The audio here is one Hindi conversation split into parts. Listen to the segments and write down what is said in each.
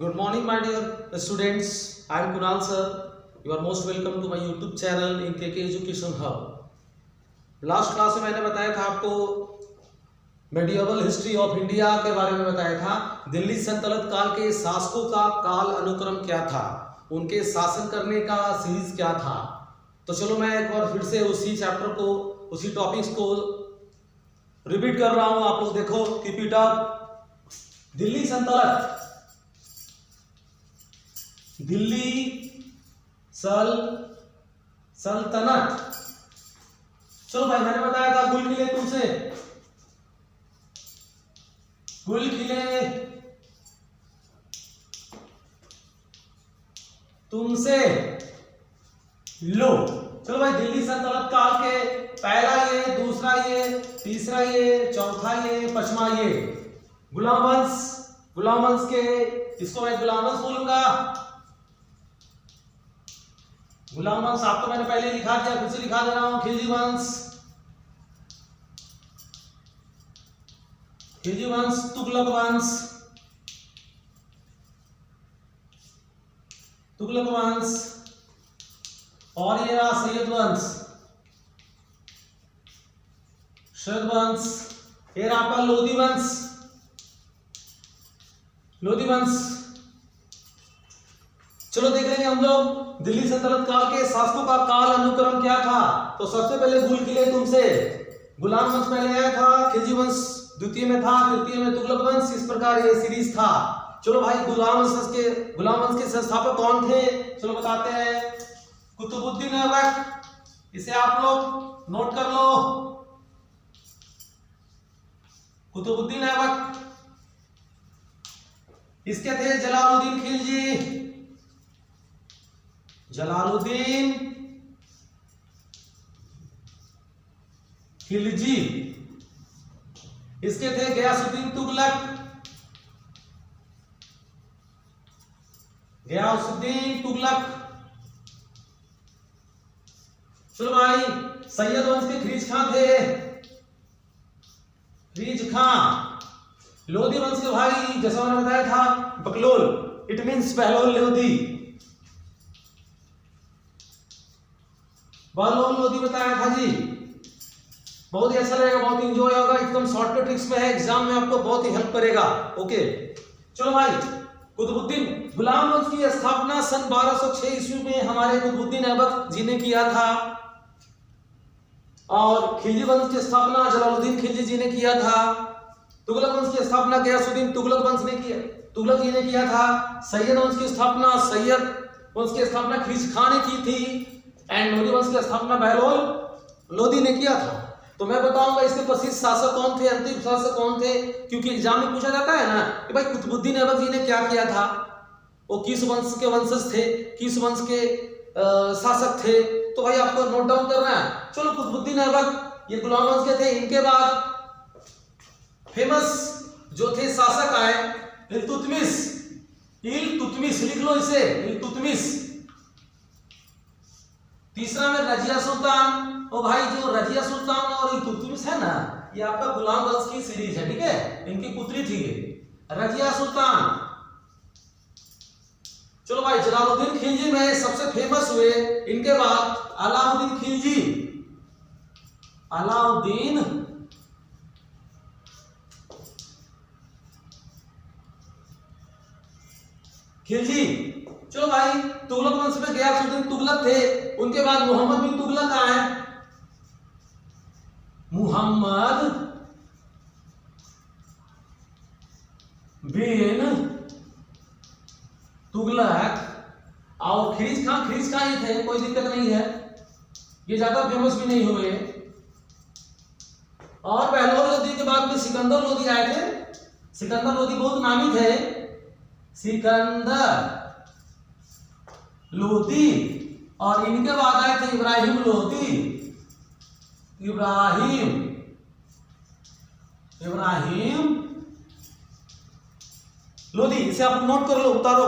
Good morning, my dear students. I am Kunal sir. You are most welcome to my YouTube channel in KK Education Hub. Last class में मैंने बताया था आपको मेडिएवल हिस्ट्री ऑफ इंडिया के बारे में बताया था। दिल्ली सल्तनत काल के शासकों का काल अनुक्रम क्या था, उनके शासन करने का सीरीज क्या था। तो चलो मैं एक बार फिर से उसी चैप्टर को, उसी टॉपिक्स को रिपीट कर रहा हूं। आप लोग देखो, कीप इट अप। दिल्ली सल्तनत, दिल्ली सल्तनत। चलो भाई, मैंने बताया था गुल किले तुमसे, गुल किले तुमसे लो। चलो भाई, दिल्ली सल्तनत काल के पहला ये, दूसरा ये, तीसरा ये, चौथा ये, पांचवा ये गुलाम वंश। गुलाम वंश के, इसको मैं गुलाम वंश बोलूंगा। गुलाम वंश आपको मैंने पहले लिखा दिया, फिर से लिखा दे रहा हूं। खिलजी वंश, खिलजी वंश, तुगलक वंश, तुगलक वंश, और ये रहा सैयद वंश, सैयद वंश। ये रहा आपका लोधी वंश, लोधी वंश। चलो देख लेंगे हम लोग दिल्ली सल्तनत काल के शासकों का काल अनुक्रम क्या था। तो सबसे पहले गुल किले तुमसे, गुलाम वंश पहले आया था, खिलजी वंश द्वितीय में था, तृतीय में तुगलक वंश। इस प्रकार ये सीरीज था। चलो भाई, गुलाम वंश के संस्थापक कौन थे, चलो बताते हैं। कुतुबुद्दीन ऐबक, इसे आप लोग नोट कर लो। कुतुबुद्दीन ऐबक। इसके थे जलालुद्दीन खिलजी, जलालुद्दीन खिलजी। इसके थे गयासुद्दीन तुगलक, गयासुद्दीन तुगलक। चलो भाई, सैयद वंश के खरीज खां थे, खरीज खां। लोधी वंश के भाई, जैसा मैंने बताया था, बकलोल, इट मींस बहलोल लोधी, बहलोल लोधी बताया था जी। बहुत ही अच्छा लगेगा, बहुत इंजॉय होगा, एकदम शॉर्टकट ट्रिक्स में है, एग्जाम में आपको बहुत ही हेल्प करेगा। ओके, चलो भाई, कुतुबुद्दीन गुलाम वंश की स्थापना सन 1206 ईस्वी में हमारे कुतुबुद्दीन ऐबक जी ने किया था, और खिलजी वंश की स्थापना जलालुद्दीन खिलजी जी ने किया था। तुगलक वंश की स्थापना गयासुद्दीन तुगलक वंश ने किया, तुगलक जी ने किया था। सैयद वंश की स्थापना, सैयद वंश की स्थापना खरीज खां ने की थी, एंड लोधी वंश की स्थापना बहलोल लोधी ने किया था। तो मैं बताऊंगा इसके पश्चिम शासक कौन थे, अंतिम शासक कौन थे, क्योंकि एग्जाम में पूछा जाता है ना कि भाई कुतुबुद्दीन ऐबक जी ने क्या किया था, वो किस वंश के वंशज थे, किस वंश के शासक थे। तो भाई आपको नोट डाउन करना है। चलो, कुतुबुद्दीन ऐबक ये गुलाम वंश के थे। इनके बाद फेमस जो थे शासक आए, इल्तुतमिश, इल्तुतमिश लिख लो इसे, इल्तुतमिश। तीसरा में रजिया सुल्तान। ओ भाई, जो रजिया सुल्तान और इल्तुतमिश है ना, ये आपका गुलाम वंश की सीरीज है, ठीक है। इनकी पुत्री थी रजिया सुल्तान। चलो भाई, जलालुद्दीन खिलजी में सबसे फेमस हुए। इनके बाद अलाउद्दीन खिलजी, अलाउद्दीन खिलजी। चलो भाई, तुगलक वंश में गयासुद्दीन तुगलक थे। उनके बाद मोहम्मद बिन तुगलक आए, मोहम्मद बिन तुगलक। और खरीज खां ही थे, कोई दिक्कत नहीं है, ये ज्यादा फेमस भी नहीं हुए। और बहलोल लोधी के बाद में सिकंदर लोधी आए थे। सिकंदर लोधी बहुत नामी थे, सिकंदर लोधी। और इनके बाद आए थे इब्राहिम लोधी, इब्राहिम लोधी। इसे आप नोट कर लो, उतारो।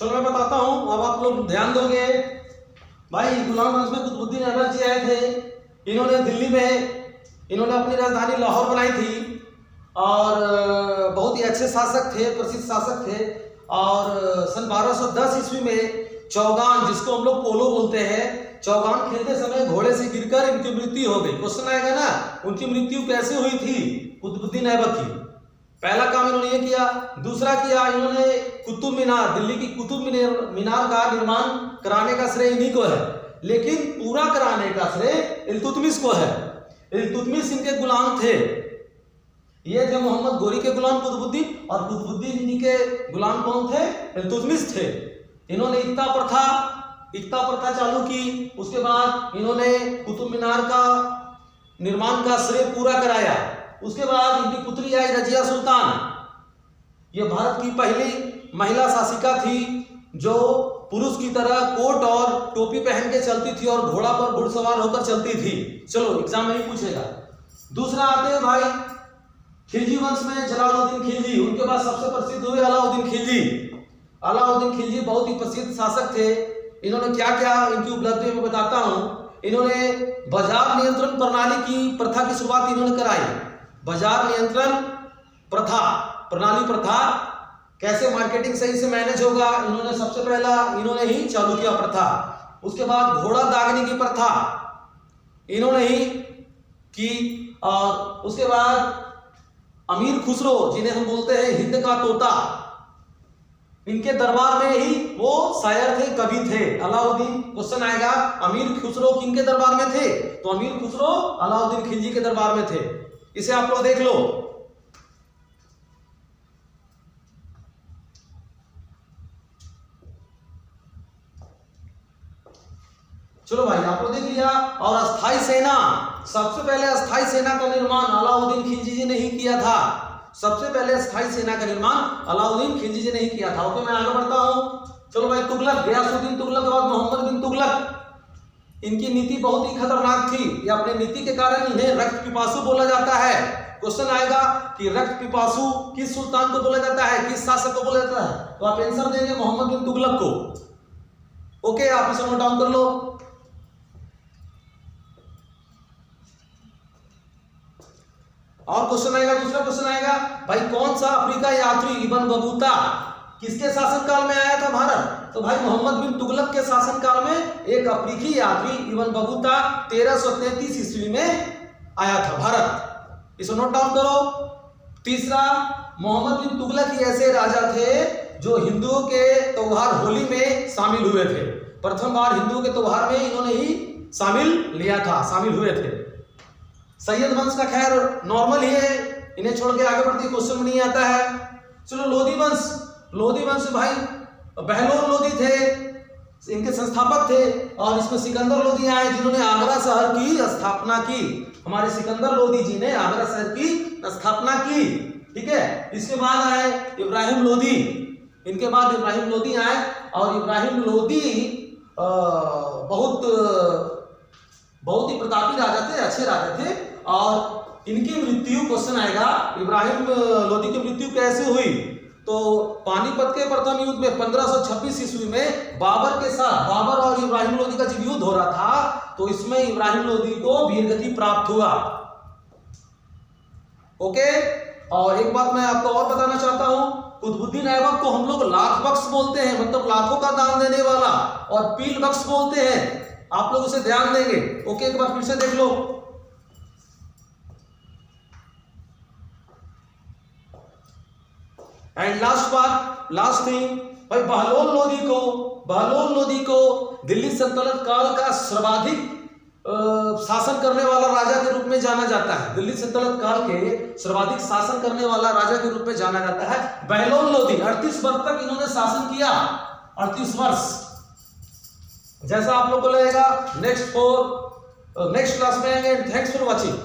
चलो मैं बताता हूँ, अब आप लोग ध्यान दोगे। भाई गुलाम वंश में कुतुबुद्दीन ऐबक जी आए थे। इन्होंने दिल्ली में इन्होंने अपनी राजधानी लाहौर बनाई थी और बहुत ही अच्छे शासक थे, प्रसिद्ध शासक थे। और सन 1210 ईस्वी में चौगान, जिसको हम लोग पोलो बोलते हैं, चौगान खेलते समय घोड़े से गिरकर इनकी मृत्यु हो गई। क्वेश्चन आएगा ना, उनकी मृत्यु कैसे हुई थी कुतुबुद्दीन ऐबक की? पहला काम इन्होंने ये किया। दूसरा किया इन्होंने कुतुब मीनार, दिल्ली की कुतुब मीनार का निर्माण कराने का श्रेय इन्हीं को है, लेकिन पूरा कराने का श्रेय इल्तुतमिश को है। इल्तुतमिश इनके गुलाम थे। ये थे मोहम्मद गोरी के गुलाम कुतुबुद्दीन, और कुतुबुद्दीन जी के गुलाम कौन थे? इल्तुतमिश थे। इन्होंने इक्ता प्रथा चालू की। उसके बाद इन्होंने कुतुब मीनार का निर्माण का श्रेय पूरा कराया। उसके बाद इनकी पुत्री आई रजिया सुल्तान। ये भारत की पहली महिला शासिका थी जो पुरुष की तरह कोट और टोपी पहन के चलती थी और घोड़ा पर घुड़सवार होकर चलती थी। चलो एग्जाम में ही पूछेगा। दूसरा आते हैं भाई खिलजी वंश में जलालुद्दीन खिलजी। उनके बाद सबसे प्रसिद्ध हुए अलाउद्दीन खिलजी। अलाउद्दीन खिलजी बहुत ही प्रसिद्ध शासक थे। इन्होंने क्या क्या इनकी उपलब्धि में बताता हूं। इन्होंने बाजार नियंत्रण प्रणाली की प्रथा की शुरुआत इन्होंने कराई। बाजार नियंत्रण प्रणाली कैसे मार्केटिंग सही से मैनेज होगा, इन्होंने सबसे पहला इन्होंने ही चालू किया प्रथा। उसके बाद घोड़ा दागने की प्रथा इन्होंने ही की। और उसके बाद अमीर खुसरो, जिन्हें हम बोलते हैं हिंद का तोता, इनके दरबार में ही वो शायर थे, कवि थे। अलाउद्दीन, क्वेश्चन आएगा अमीर खुसरो किनके दरबार में थे? तो अमीर खुसरो अलाउद्दीन खिलजी के दरबार में थे। इसे आप लोग देख लो। चलो भाई आप लोग देख लिया। और अस्थाई सेना, सबसे पहले अस्थाई सेना का निर्माण अलाउद्दीन खिलजी जी ने ही किया था। सबसे पहले अस्थाई सेना का निर्माण अलाउद्दीन खिलजी जी ने ही किया था। ओके, मैं आगे बढ़ता हूं। चलो भाई तुगलक, गयासुद्दीन तुगलक के बाद मोहम्मद बिन तुगलक। इनकी नीति बहुत ही खतरनाक थी। ये अपने नीति के कारण इन्हें रक्त पिपासु बोला जाता है। क्वेश्चन आएगा कि रक्त पिपासु किस सुल्तान को बोला जाता है, किस शासक को बोला जाता है? तो आप आंसर देंगे मोहम्मद बिन तुगलक को। ओके, आप इसे नोट डाउन कर लो। और क्वेश्चन आएगा, दूसरा क्वेश्चन आएगा भाई कौन सा अफ्रीका यात्री इब्न बतूता किसके शासनकाल में आया था भारत? तो भाई मोहम्मद बिन तुगलक के शासनकाल में एक अफ्रीकी यात्री इब्न बतूता 1333 ईस्वी में आया था भारत। इसे नोट डाउन करो। तीसरा, मोहम्मद बिन तुगलक ही ऐसे राजा थे जो हिंदुओं के त्योहार होली में शामिल हुए थे। प्रथम बार हिंदुओं के त्योहार में इन्होंने ही शामिल हुए थे। सैयद वंश का खैर नॉर्मल ही है, इन्हें छोड़ के आगे बढ़ती क्वेश्चन में नहीं आता है। चलो लोधी वंश भाई बहलोल लोधी थे, इनके संस्थापक थे। और इसमें सिकंदर लोधी आए जिन्होंने आगरा शहर की स्थापना की। हमारे सिकंदर लोधी जी ने आगरा शहर की स्थापना की। ठीक है, इसके बाद आए इब्राहिम लोधी। इनके बाद इब्राहिम लोधी आए और इब्राहिम लोधी बहुत ही प्रतापी राजा थे, अच्छे राजा थे। और इनकी मृत्यु, क्वेश्चन आएगा इब्राहिम लोधी की मृत्यु कैसे हुई? तो पानीपत के प्रथम युद्ध में 1526 ईस्वी में बाबर और इब्राहिम लोधी का जब युद्ध हो रहा था तो इसमें इब्राहिम लोधी को वीरगति प्राप्त हुआ। ओके, और एक बात मैं आपको और बताना चाहता हूं, कुतुबुद्दीन ऐबक को हम लोग लाख बख्श बोलते हैं, मतलब लाखों का दान देने वाला, और पील बख्श बोलते हैं। आप लोग उसे ध्यान देंगे। ओके, एक बार फिर से देख लो। एंड लास्ट थिंग भाई बहलोल लोधी को दिल्ली सल्तनत काल का सर्वाधिक शासन करने वाला राजा के रूप में जाना जाता है। दिल्ली सल्तनत काल के सर्वाधिक शासन करने वाला राजा के रूप में जाना जाता है बहलोल लोधी। 38 वर्ष तक इन्होंने शासन किया, 38 वर्ष। जैसा आप लोग को लगेगा नेक्स्ट क्लास में आएंगे। Thanks for watching.